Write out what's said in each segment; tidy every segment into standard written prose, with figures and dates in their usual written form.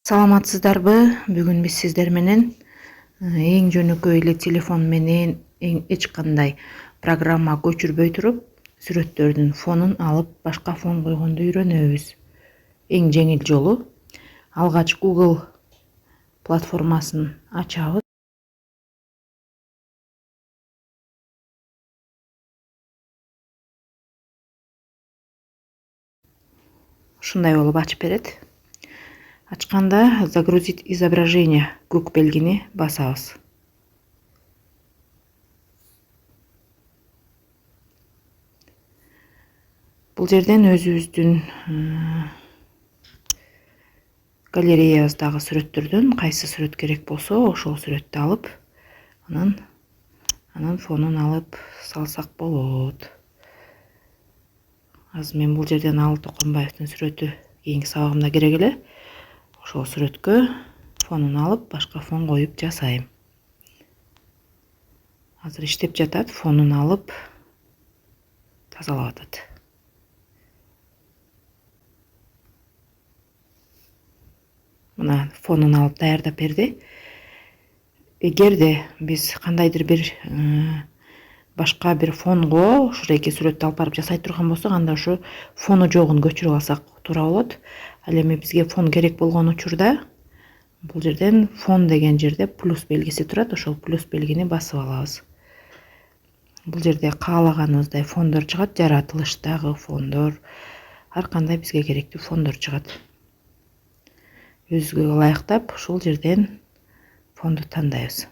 Саламатсыздарбы? Бүгүн биз сиздер менен эң жөнөкөй эле телефон менен эч кандай программа көчүрбөй туруп сүрөттөрдүн фонун алып башка фон койгонду үйрөнөбүз. Эң жеңил жолу алгач Google платформасын ачабыз. Ушундай болуп ачып берет. Ачканда загрузить изображение көк белгини басабыз. Бул жерден өзүбүздүн галереябыздагы сүрөттөрдөн кайсы сүрөт керек болсо ошол сүрөттү алып, анын фонун алып салсак болот. Азыр мен бул жерден Алы Токонбаевдин сүрөтү кийинки сабагымда керек эле. Ошол сүрөткө фонун алып, башка фон коюп жасайм. Азыр иштеп жатат, фонун алып тазалап атат. Мына фонун алып даярдап берди. Эгерде биз кандайдыр бир башка бир фонго ушул эки сүрөттү алып барып жасай турган болсок, анда ушу фону жогун көчүрүп алсак туура болот. Ал эми бизге фон керек болгон учурда бул жерден фон деген жерде плюс белгиси турат. Ошол плюс белгини басып алабыз. Бул жерде каалаганыбыздай фондор чыгат, жаратылыштагы фондор, ар кандай бизге керектүү фондор чыгат. Өзүбүзгө ылайыктап ушул жерден фонду тандайбыз.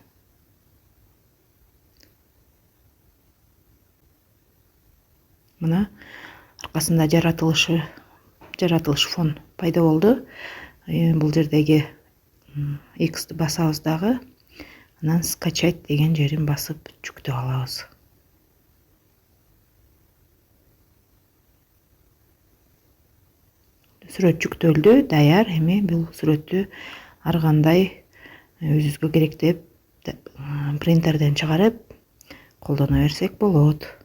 Мына аркасында жаратылыш фон пайда болду. Бул жердеги X'ти басабыз дагы, анан скачать деген жерин басып жүктөп алабыз. Сүрөт жүктөлдү, даяр. Эми бул сүрөттү ар кандай өзүбүзгө керектеп принтерден чыгарып колдоно берсек болот.